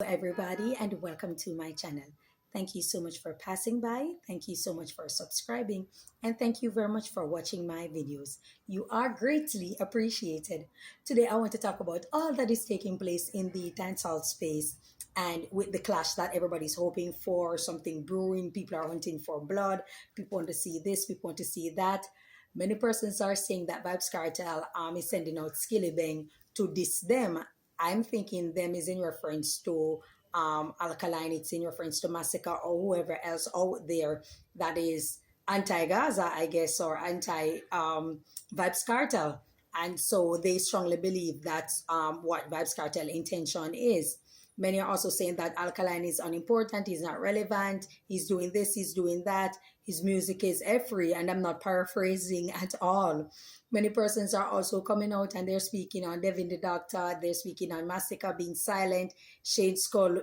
Everybody, and welcome to my channel. Thank you so much for passing by. Thank you so much for subscribing. And thank you very much for watching my videos. You are greatly appreciated. Today, I want to talk about all that is taking place in the dancehall space and with the clash that everybody's hoping for, something brewing. People are hunting for blood. People want to see this, people want to see that. Many persons are saying that Vybz Kartel is sending out Skilly Bang to diss them. I'm thinking them is in reference to Alkaline, it's in reference to Massacre or whoever else out there that is anti-Gaza, I guess, or anti-Vybz Kartel. And so they strongly believe that's what Vybz Kartel intention is. Many are also saying that Alkaline is unimportant, he's not relevant, he's doing this, he's doing that, his music is free, and I'm not paraphrasing at all. Many persons are also coming out and they're speaking on Devin the Doctor, they're speaking on Massacre being silent, Shade Skull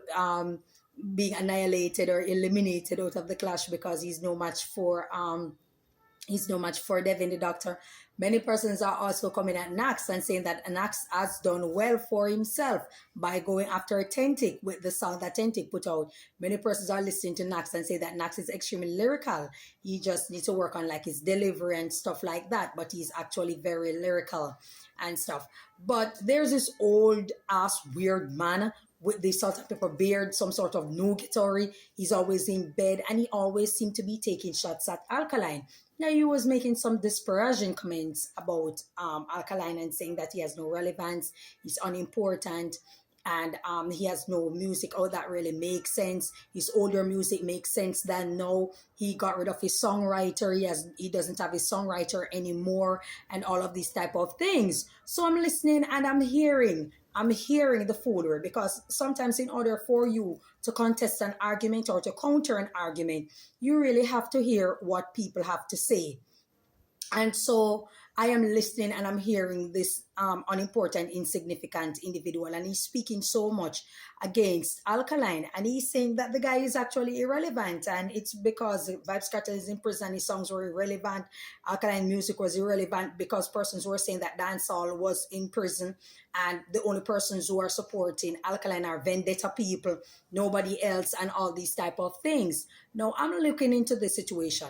being annihilated or eliminated out of the clash because he's no match for Devin the Doctor. Many persons are also coming at Nax and saying that Nax has done well for himself by going after Authentic with the song that Authentic put out. Many persons are listening to Nax and say that Nax is extremely lyrical. He just needs to work on like his delivery and stuff like that, but he's actually very lyrical and stuff. But there's this old ass weird man with the salt and pepper beard, some sort of nugatory. He's always in bed and he always seemed to be taking shots at Alkaline. Now, he was making some disparaging comments about Alkaline and saying that he has no relevance, he's unimportant, and he has no music. Oh, that really makes sense. His older music makes sense than now. He got rid of his songwriter. He doesn't have his songwriter anymore, and all of these type of things. So I'm listening and I'm hearing the foolery, because sometimes in order for you to contest an argument or to counter an argument, you really have to hear what people have to say. And so I am listening and I'm hearing this unimportant, insignificant individual, and he's speaking so much against Alkaline, and he's saying that the guy is actually irrelevant, and it's because Vybz Kartel is in prison, his songs were irrelevant, Alkaline music was irrelevant because persons were saying that Dancehall was in prison, and the only persons who are supporting Alkaline are vendetta people, nobody else, and all these type of things. Now I'm looking into the situation.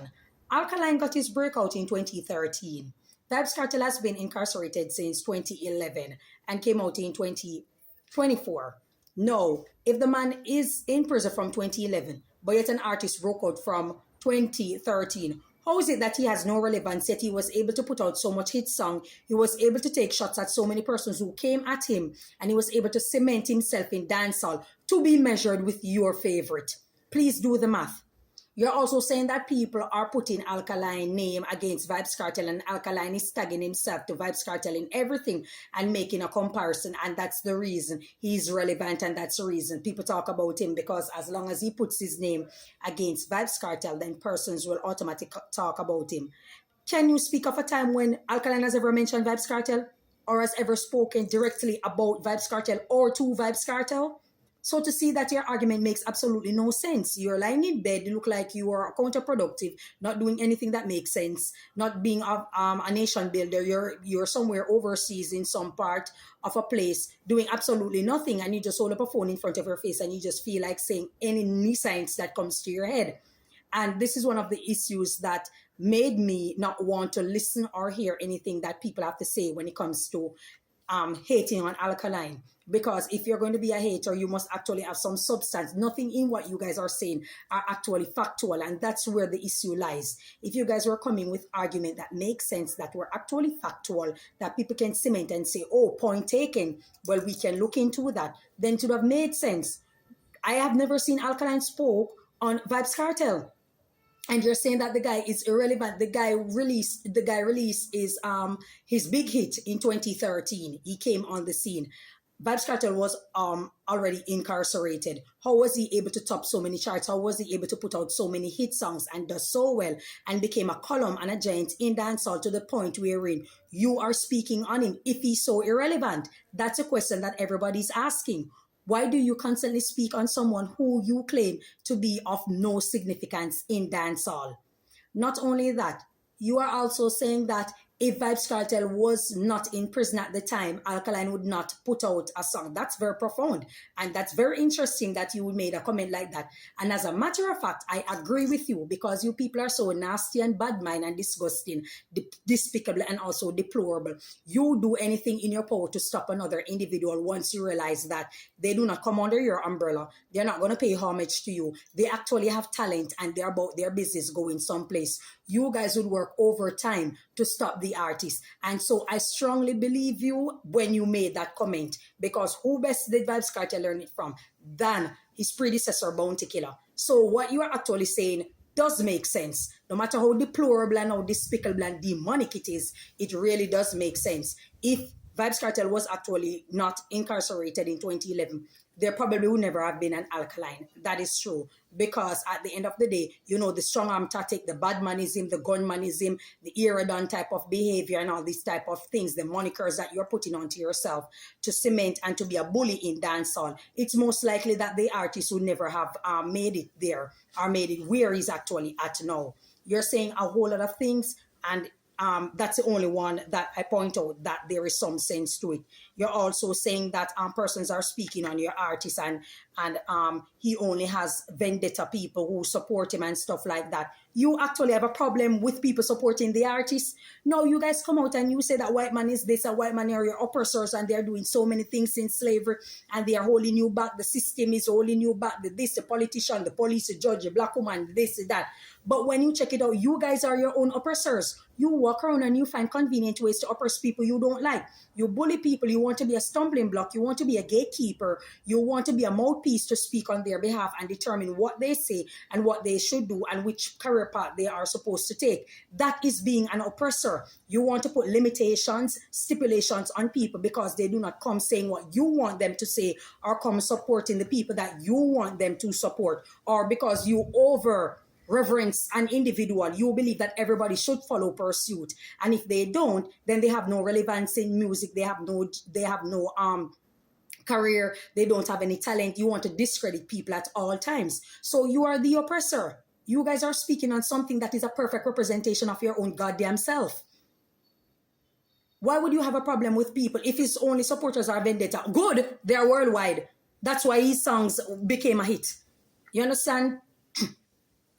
Alkaline got his breakout in 2013. Vybz Kartel has been incarcerated since 2011 and came out in 2024. No, if the man is in prison from 2011, but yet an artist broke out from 2013, how is it that he has no relevance, yet he was able to put out so much hit song, he was able to take shots at so many persons who came at him, and he was able to cement himself in dancehall to be measured with your favorite? Please do the math. You're also saying that people are putting Alkaline name against Vybz Kartel, and Alkaline is tagging himself to Vybz Kartel in everything and making a comparison, and that's the reason he's relevant, and that's the reason people talk about him, because as long as he puts his name against Vybz Kartel, then persons will automatically talk about him. Can you speak of a time when Alkaline has ever mentioned Vybz Kartel or has ever spoken directly about Vybz Kartel or to Vybz Kartel? So to see that your argument makes absolutely no sense. You're lying in bed, you look like you are counterproductive, not doing anything that makes sense, not being a nation builder. You're somewhere overseas in some part of a place doing absolutely nothing, and you just hold up a phone in front of your face and you just feel like saying any science that comes to your head. And this is one of the issues that made me not want to listen or hear anything that people have to say when it comes to hating on Alkaline. Because if you're going to be a hater, you must actually have some substance. Nothing in what you guys are saying are actually factual, and that's where the issue lies. If you guys were coming with argument that makes sense, that were actually factual, that people can cement and say, oh, point taken, well, we can look into that, then it would have made sense. I have never seen Alkaline spoke on Vybz Kartel. And you're saying that the guy is irrelevant. The guy released his big hit in 2013. He came on the scene. Vybz Kartel was already incarcerated. How was he able to top so many charts? How was he able to put out so many hit songs and does so well and became a column and a giant in dancehall to the point wherein you are speaking on him if he's so irrelevant? That's a question that everybody's asking. Why do you constantly speak on someone who you claim to be of no significance in dancehall? Not only that, you are also saying that If Vybz Kartel was not in prison at the time, Alkaline would not put out a song. That's very profound. And that's very interesting that you made a comment like that. And as a matter of fact, I agree with you because you people are so nasty and bad mind and disgusting, despicable and also deplorable. You do anything in your power to stop another individual once you realize that they do not come under your umbrella. They're not going to pay homage to you. They actually have talent and they're about their business going someplace. You guys would work overtime to stop the artist. And so I strongly believe you when you made that comment, because who best did Vybz Kartel learn it from than his predecessor, Bounty Killer? So what you are actually saying does make sense. No matter how deplorable and how despicable and demonic it is, it really does make sense. If Vybz Kartel was actually not incarcerated in 2011, there probably would never have been an Alkaline. That is true. Because at the end of the day, you know, the strong arm tactic, the bad manism, the gunmanism, the Iradon type of behavior and all these type of things, the monikers that you're putting onto yourself to cement and to be a bully in dancehall, it's most likely that the artist would never have made it there or made it where he's actually at now. You're saying a whole lot of things, and that's the only one that I point out that there is some sense to it. You're also saying that persons are speaking on your artist, and he only has vendetta people who support him and stuff like that. You actually have a problem with people supporting the artist. No, you guys come out and you say that white man is this, a white man are your oppressors, and they're doing so many things in slavery, and they are holding you back. The system is holding you back. The politician, the police, the judge, the black woman, this, that. But when you check it out, you guys are your own oppressors. You walk around and you find convenient ways to oppress people you don't like. You bully people. You want to be a stumbling block. You want to be a gatekeeper. You want to be a mouthpiece to speak on their behalf and determine what they say and what they should do and which career path they are supposed to take. That is being an oppressor. You want to put limitations, stipulations on people because they do not come saying what you want them to say or come supporting the people that you want them to support, or because you reverence an individual, you believe that everybody should follow pursuit, and if they don't, then they have no relevance in music. They have no career. They don't have any talent. You want to discredit people at all times. So you are the oppressor. You guys are speaking on something that is a perfect representation of your own goddamn self. Why would you have a problem with people if his only supporters are vendetta? Good, they are worldwide. That's why his songs became a hit. You understand?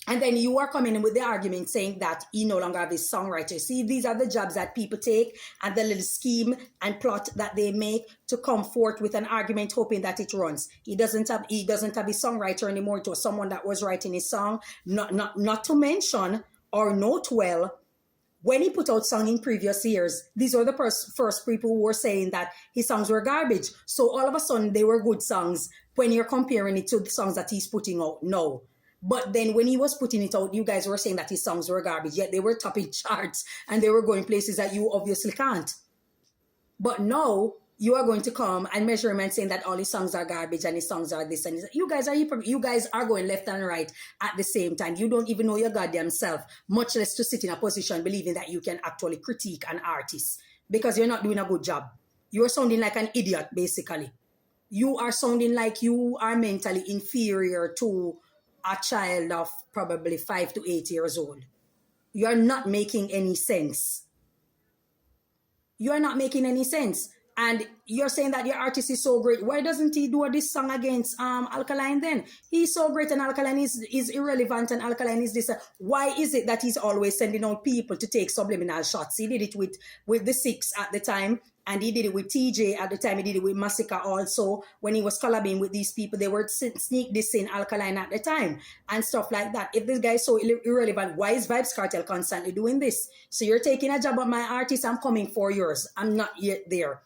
And then you are coming in with the argument saying that he no longer has his songwriter. See, these are the jobs that people take and the little scheme and plot that they make to come forth with an argument hoping that it runs. He doesn't have his songwriter anymore. It was someone that was writing his song. Not to mention or note well, when he put out songs in previous years, these were the first people who were saying that his songs were garbage. So all of a sudden they were good songs when you're comparing it to the songs that he's putting out now. But then when he was putting it out, you guys were saying that his songs were garbage, yet they were topping charts and they were going places that you obviously can't. But now you are going to come and measure him and saying that all his songs are garbage and his songs are this and this. You guys are going left and right at the same time. You don't even know your goddamn self, much less to sit in a position believing that you can actually critique an artist because you're not doing a good job. You're sounding like an idiot, basically. You are sounding like you are mentally inferior to a child of probably 5 to 8 years old. You are not making any sense. You are not making any sense. And you're saying that your artist is so great. Why doesn't he do this song against Alkaline then? He's so great and Alkaline is irrelevant and Alkaline is this. Why is it that he's always sending out people to take subliminal shots? He did it with the Six at the time. And he did it with TJ at the time. He did it with Massacre also. When he was collabing with these people, they were sneak dissing Alkaline at the time and stuff like that. If this guy is so irrelevant, why is Vybz Kartel constantly doing this? So you're taking a job at my artist. I'm coming for yours. I'm not yet there.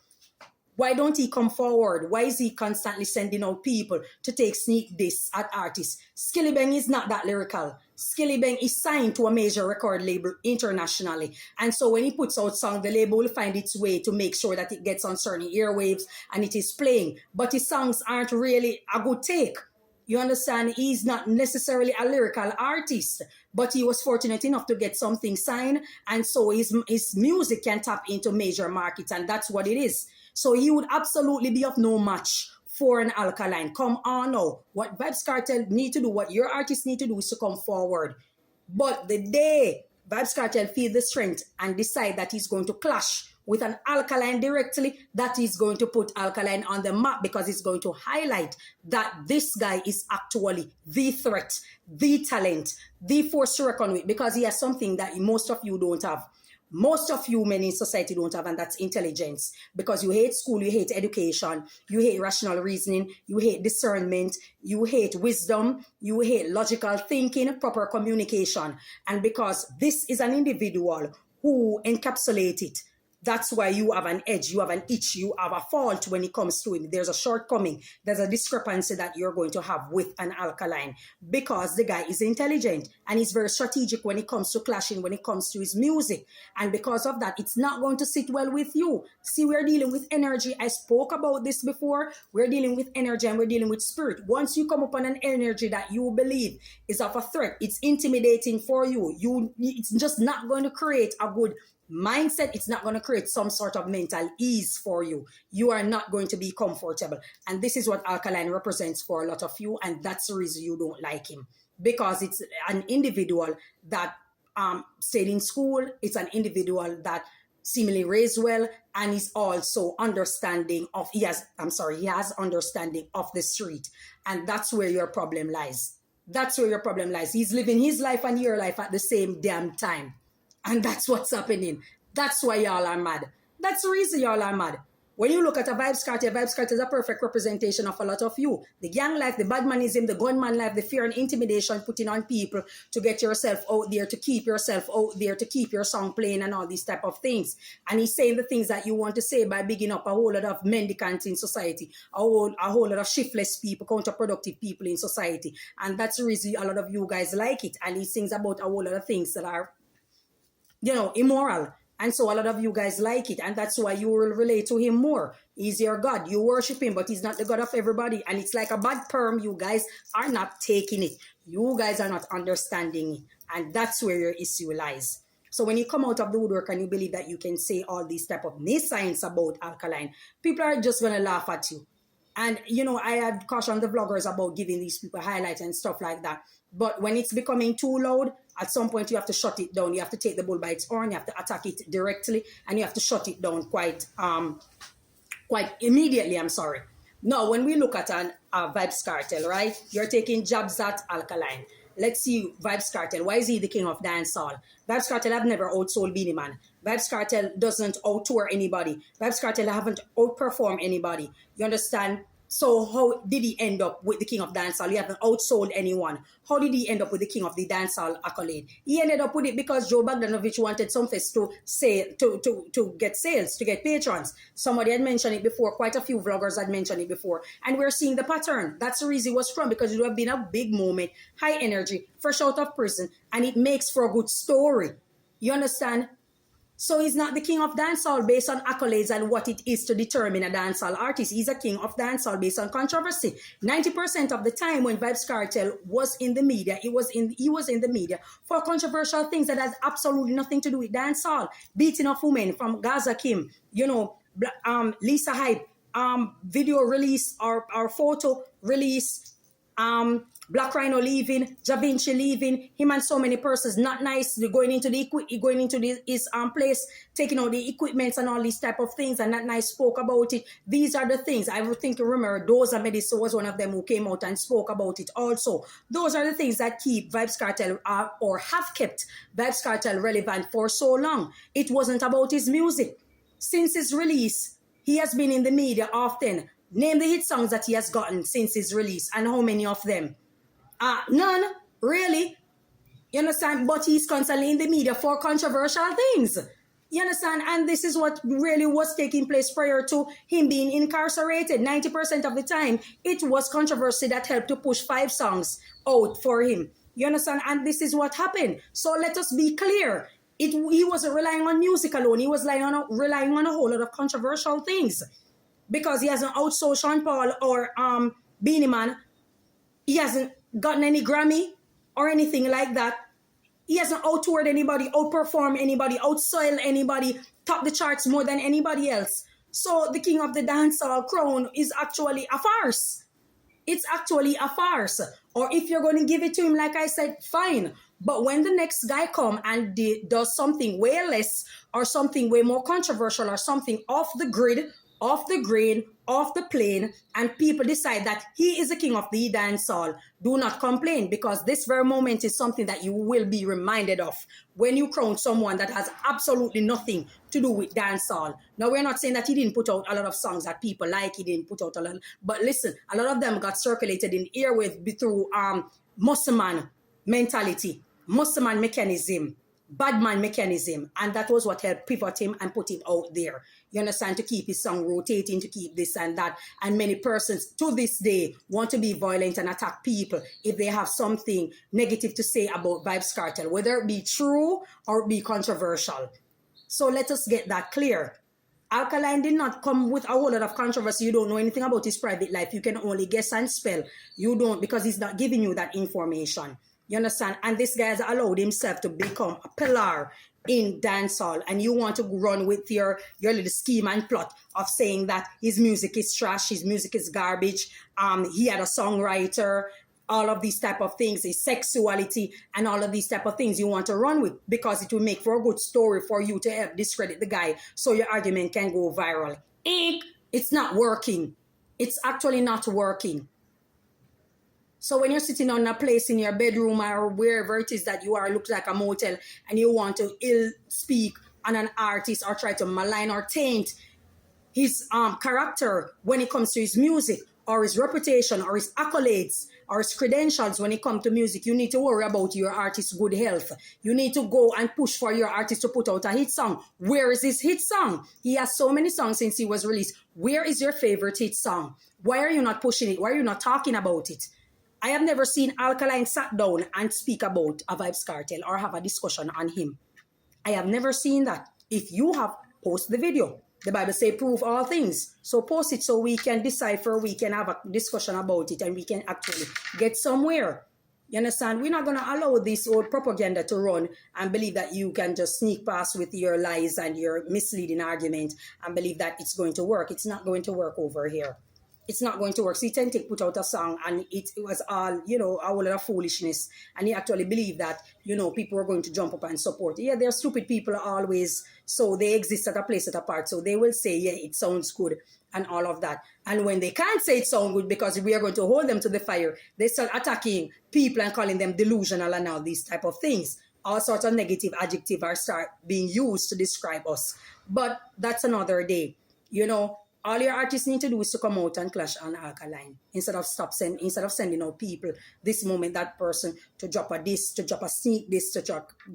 Why don't he come forward? Why is he constantly sending out people to take sneak diss at artists? Skillibeng is not that lyrical. Skillibeng is signed to a major record label internationally. And so when he puts out song, the label will find its way to make sure that it gets on certain airwaves and it is playing. But his songs aren't really a good take. You understand? He's not necessarily a lyrical artist, but he was fortunate enough to get something signed. And so his music can tap into major markets, and that's what it is. So he would absolutely be of no match for an Alkaline. Come on now. What Vybz Kartel need to do, what your artists need to do is to come forward. But the day Vybz Kartel feel the strength and decide that he's going to clash with an Alkaline directly, that is going to put Alkaline on the map, because it's going to highlight that this guy is actually the threat, the talent, the force to reckon with, because he has something that most of you don't have. Most of you men in society don't have, and that's intelligence. Because you hate school, you hate education, you hate rational reasoning, you hate discernment, you hate wisdom, you hate logical thinking, proper communication. And because this is an individual who encapsulates it, that's why you have an edge, you have an itch, you have a fault when it comes to him. There's a shortcoming, there's a discrepancy that you're going to have with an Alkaline, because the guy is intelligent and he's very strategic when it comes to clashing, when it comes to his music. And because of that, it's not going to sit well with you. See, we're dealing with energy. I spoke about this before. We're dealing with energy and we're dealing with spirit. Once you come upon an energy that you believe is of a threat, it's intimidating for you. It's just not going to create a good mindset. It's not going to create some sort of mental ease for you. You are not going to be comfortable. And this is what Alkaline represents for a lot of you. And that's the reason you don't like him. Because it's an individual that stayed in school. It's an individual that seemingly raised well, and is also understanding of, he has understanding of the street. And that's where your problem lies. That's where your problem lies. He's living his life and your life at the same damn time. And that's what's happening. That's why y'all are mad. That's the reason y'all are mad. When you look at a Vybz Kartel is a perfect representation of a lot of you. The gang life, the badmanism, the gunman life, the fear and intimidation putting on people to get yourself out there, to keep yourself out there, to keep your song playing and all these type of things. And he's saying the things that you want to say by bigging up a whole lot of mendicants in society, a whole lot of shiftless people, counterproductive people in society. And that's the reason a lot of you guys like it. And he sings about a whole lot of things that are, immoral. And so a lot of you guys like it. And that's why you will relate to him more. He's your God. You worship him, but he's not the God of everybody. And it's like a bad perm. You guys are not taking it. You guys are not understanding it. And that's where your issue lies. So when you come out of the woodwork and you believe that you can say all these type of science about Alkaline, people are just going to laugh at you. And, I have cautioned the vloggers about giving these people highlights and stuff like that. But when it's becoming too loud, at some point you have to shut it down. You have to take the bull by its horn. You have to attack it directly. And you have to shut it down quite immediately, Now, when we look at Vybz Kartel, right? You're taking jabs at Alkaline. Let's see Vybz Kartel. Why is he the king of dancehall? Vybz Kartel have never outsold Beenie Man. Vybz Kartel doesn't out-tour anybody. Vybz Kartel haven't outperformed anybody. You understand? So how did he end up with the king of dancehall? He hasn't outsold anyone. How did he end up with the king of the dancehall accolade? He ended up with it because Joe Bogdanovich wanted some fest to get sales, to get patrons. Somebody had mentioned it before. Quite a few vloggers had mentioned it before. And we're seeing the pattern. That's the reason it was from, because it would have been a big moment, high energy, fresh out of prison, and it makes for a good story. You understand? So he's not the king of dancehall based on accolades and what it is to determine a dancehall artist. He's a king of dancehall based on controversy. 90% of the time when Vybz Kartel was in the media, he was in the media for controversial things that has absolutely nothing to do with dancehall. Beating of women from Gaza Kim, Lisa Hype, video release or photo release, Black Rhino leaving, Ja Vinci leaving, him and so many persons, not nice, going into his place, taking out the equipments and all these type of things, and not nice, spoke about it. These are the things. I think you remember Doza Mediso was one of them who came out and spoke about it also. Those are the things that keep Vybz Kartel or have kept Vybz Kartel relevant for so long. It wasn't about his music. Since his release, he has been in the media often. Name the hit songs that he has gotten since his release, and how many of them? None, really. You understand? But he's constantly in the media for controversial things. You understand? And this is what really was taking place prior to him being incarcerated. 90% of the time, it was controversy that helped to push 5 songs out for him. You understand? And this is what happened. So let us be clear. He wasn't relying on music alone. He was relying on a whole lot of controversial things. Because he hasn't outsold Sean Paul or Beenie Man. He hasn't gotten any Grammy or anything like that. He hasn't outtoured anybody, outperformed anybody, outsoiled anybody, topped the charts more than anybody else. So the king of the dancehall crown is actually a farce. it's actually a farce. Or if you're going to give it to him, like I said, fine. But when the next guy come and does something way less or something way more controversial or something off the grid, off the grain, off the plane, and people decide that he is the king of the dancehall, do not complain, because this very moment is something that you will be reminded of when you crown someone that has absolutely nothing to do with dancehall. Now, we're not saying that he didn't put out a lot of songs that people like, he didn't put out a lot, but listen, a lot of them got circulated in airwaves through Musselman mentality, Musselman mechanism, bad man mechanism, and that was what helped pivot him and put him out there. You understand? To keep his song rotating, to keep this and that. And many persons to this day want to be violent and attack people if they have something negative to say about Vybz Kartel, whether it be true or be controversial. So let us get that clear. Alkaline did not come with a whole lot of controversy. You don't know anything about his private life. You can only guess and spell. You don't, because he's not giving you that information. You understand? And this guy has allowed himself to become a pillar in dancehall, and you want to run with your little scheme and plot of saying that his music is trash, his music is garbage, he had a songwriter, all of these type of things, his sexuality, and all of these type of things you want to run with, because it will make for a good story for you to help discredit the guy so your argument can go viral. It's not working. It's actually not working. So when you're sitting on a place in your bedroom or wherever it is that you are, looks like a motel, and you want to ill speak on an artist or try to malign or taint his character when it comes to his music or his reputation or his accolades or his credentials when it comes to music, you need to worry about your artist's good health. You need to go and push for your artist to put out a hit song. Where is his hit song? He has so many songs since he was released. Where is your favorite hit song? Why are you not pushing it? Why are you not talking about it? I have never seen Alkaline sat down and speak about a Vybz Kartel or have a discussion on him. I have never seen that. If you have, post the video. The Bible says prove all things. So post it so we can decipher, we can have a discussion about it, and we can actually get somewhere. You understand? We're not going to allow this old propaganda to run and believe that you can just sneak past with your lies and your misleading argument and believe that it's going to work. It's not going to work over here. It's not going to work. See, Tentic put out a song and it was all, a whole lot of foolishness. And he actually believed that, people were going to jump up and support. Yeah, they're stupid people always. So they exist at a place at a part. So they will say, yeah, it sounds good and all of that. And when they can't say it sounds good because we are going to hold them to the fire, they start attacking people and calling them delusional and all these type of things. All sorts of negative adjectives are start being used to describe us. But that's another day, All your artists need to do is to come out and clash on Alkaline instead of sending out people this moment, that person to drop a this, to drop a sneak this, to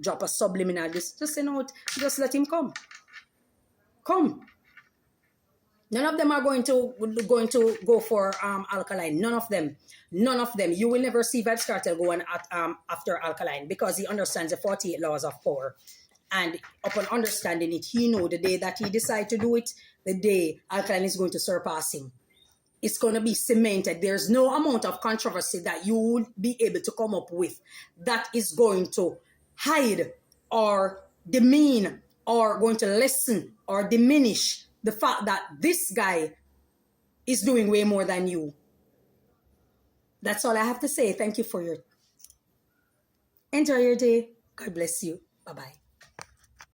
drop a subliminal this. Just send out, just let him come. Come. None of them are going to go for Alkaline. None of them. You will never see Vybz Kartel going after Alkaline because he understands the 48 laws of power. And upon understanding it, he knows the day that he decides to do it, the day Alkaline is going to surpass him. It's going to be cemented. There's no amount of controversy that you will be able to come up with that is going to hide or demean or going to lessen or diminish the fact that this guy is doing way more than you. That's all I have to say. Thank you for enjoy your day. God bless you. Bye-bye.